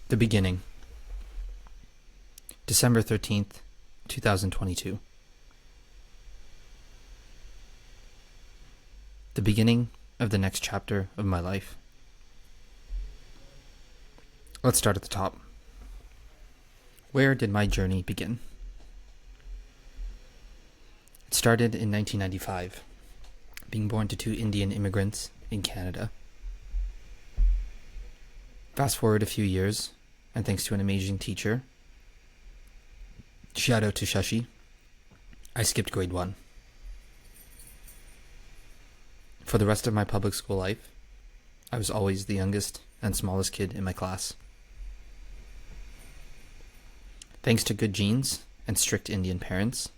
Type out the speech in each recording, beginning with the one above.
The Beginning, December 13th, 2022. The beginning of the next chapter of my life. Let's start at the top. Where did my journey begin? It started in 1995, being born to two Indian immigrants in Canada. Fast forward a few years, and thanks to an amazing teacher, shout out to Shashi, I skipped grade 1. For the rest of my public school life, I was always the youngest and smallest kid in my class. Thanks to good genes and strict Indian parents,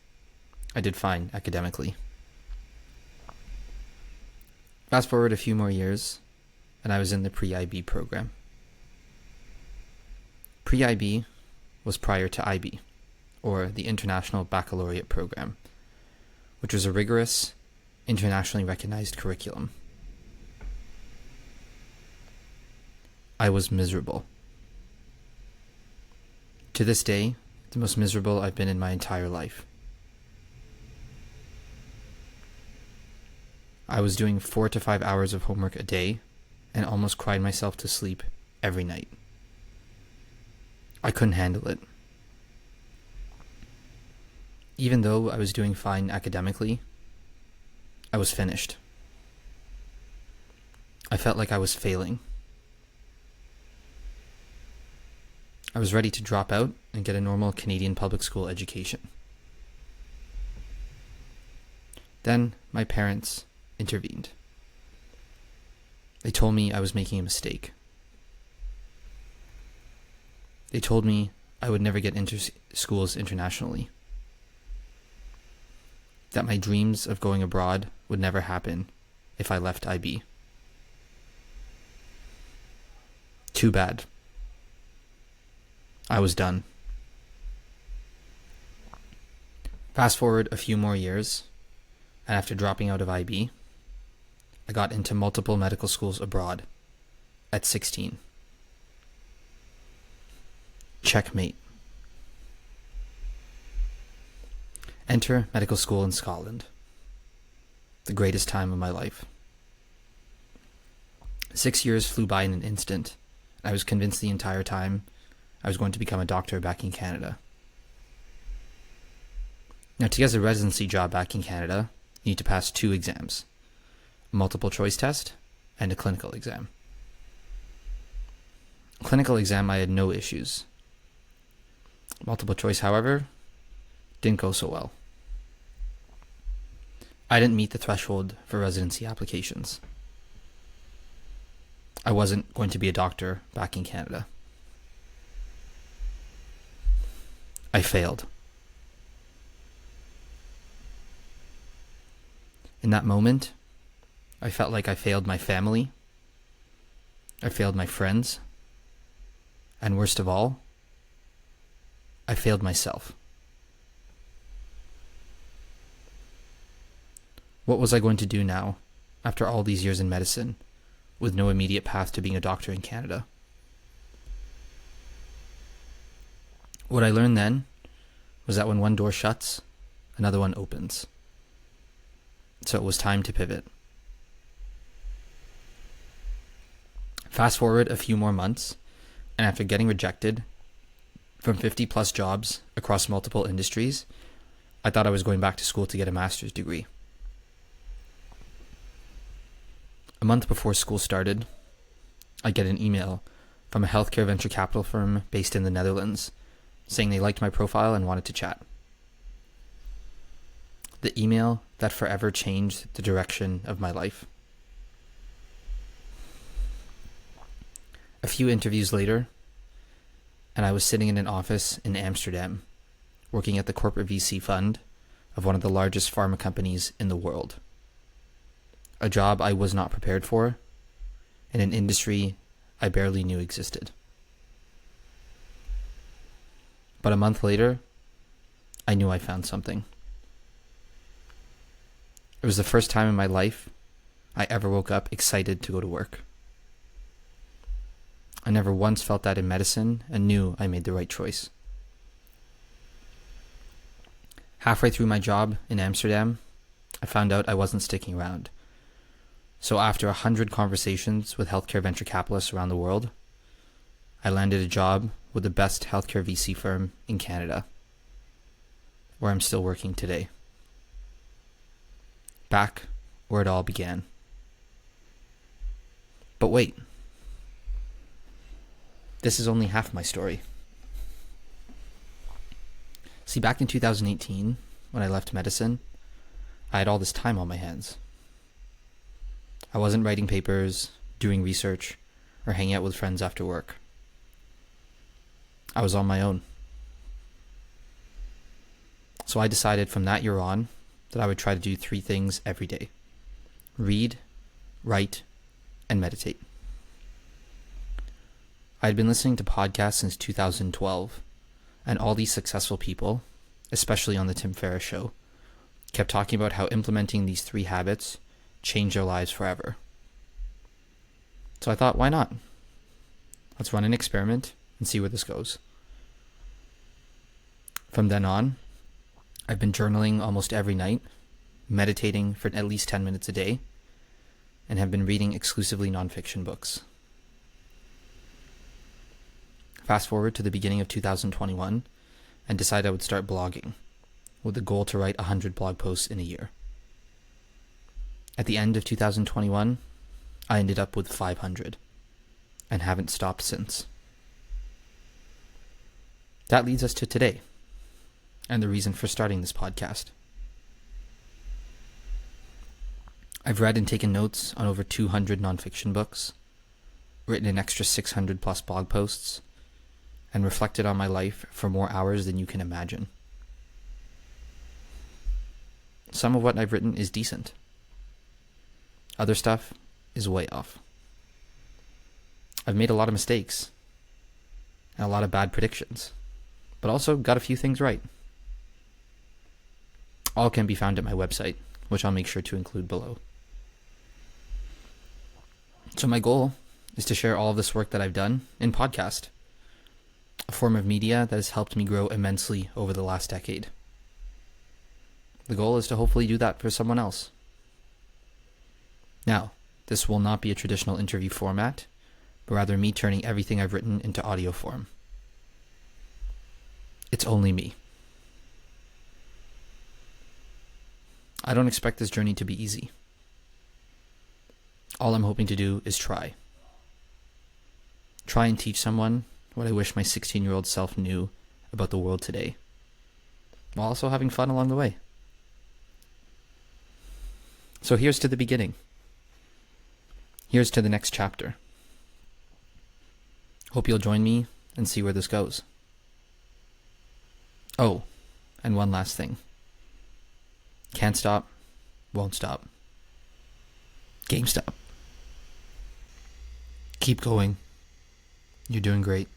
I did fine academically. Fast forward a few more years, and I was in the pre-IB program. Pre-IB was prior to IB, or the International Baccalaureate Program, which was a rigorous, internationally recognized curriculum. I was miserable. To this day, the most miserable I've been in my entire life. I was doing 4 to 5 hours of homework a day and almost cried myself to sleep every night. I couldn't handle it. Even though I was doing fine academically, I was finished. I felt like I was failing. I was ready to drop out and get a normal Canadian public school education. Then my parents intervened. They told me I was making a mistake. They told me I would never get into schools internationally. That my dreams of going abroad would never happen if I left IB. Too bad. I was done. Fast forward a few more years, and after dropping out of IB, I got into multiple medical schools abroad at 16. Checkmate. Enter medical school in Scotland. The greatest time of my life. 6 years flew by in an instant. I was convinced the entire time I was going to become a doctor back in Canada. Now, to get a residency job back in Canada, you need to pass 2 exams. A multiple choice test and a clinical exam. Clinical exam, I had no issues. Multiple choice, however, didn't go so well. I didn't meet the threshold for residency applications. I wasn't going to be a doctor back in Canada. I failed. In that moment, I felt like I failed my family, I failed my friends, and worst of all, I failed myself. What was I going to do now, after all these years in medicine, with no immediate path to being a doctor in Canada? What I learned then was that when one door shuts, another one opens. So it was time to pivot. Fast forward a few more months, and after getting rejected from 50 plus jobs across multiple industries, I thought I was going back to school to get a master's degree. A month before school started, I get an email from a healthcare venture capital firm based in the Netherlands saying they liked my profile and wanted to chat. The email that forever changed the direction of my life. A few interviews later, and I was sitting in an office in Amsterdam, working at the corporate VC fund of one of the largest pharma companies in the world. A job I was not prepared for, in an industry I barely knew existed. But a month later, I knew I found something. It was the first time in my life I ever woke up excited to go to work. I never once felt that in medicine and knew I made the right choice. Halfway through my job in Amsterdam, I found out I wasn't sticking around. So after 100 conversations with healthcare venture capitalists around the world, I landed a job with the best healthcare VC firm in Canada, where I'm still working today. Back where it all began. But wait, this is only half my story. See, back in 2018, when I left medicine, I had all this time on my hands. I wasn't writing papers, doing research, or hanging out with friends after work. I was on my own. So I decided from that year on that I would try to do 3 things every day: read, write, and meditate. I had been listening to podcasts since 2012, and all these successful people, especially on the Tim Ferriss show, kept talking about how implementing these 3 habits changed their lives forever. So I thought, why not? Let's run an experiment and see where this goes. From then on, I've been journaling almost every night, meditating for at least 10 minutes a day, and have been reading exclusively nonfiction books. Fast forward to the beginning of 2021 and decided I would start blogging with the goal to write 100 blog posts in a year. At the end of 2021, I ended up with 500 and haven't stopped since. That leads us to today and the reason for starting this podcast. I've read and taken notes on over 200 nonfiction books, written an extra 600 plus blog posts, and reflected on my life for more hours than you can imagine. Some of what I've written is decent. Other stuff is way off. I've made a lot of mistakes and a lot of bad predictions, but also got a few things right. All can be found at my website, which I'll make sure to include below. So my goal is to share all of this work that I've done in podcast, a form of media that has helped me grow immensely over the last decade. The goal is to hopefully do that for someone else. Now, this will not be a traditional interview format, but rather me turning everything I've written into audio form. It's only me. I don't expect this journey to be easy. All I'm hoping to do is try. Try and teach someone what I wish my 16-year-old self knew about the world today, while also having fun along the way. So here's to the beginning. Here's to the next chapter. Hope you'll join me and see where this goes. Oh, and one last thing. Can't stop, won't stop. GameStop. Keep going. You're doing great.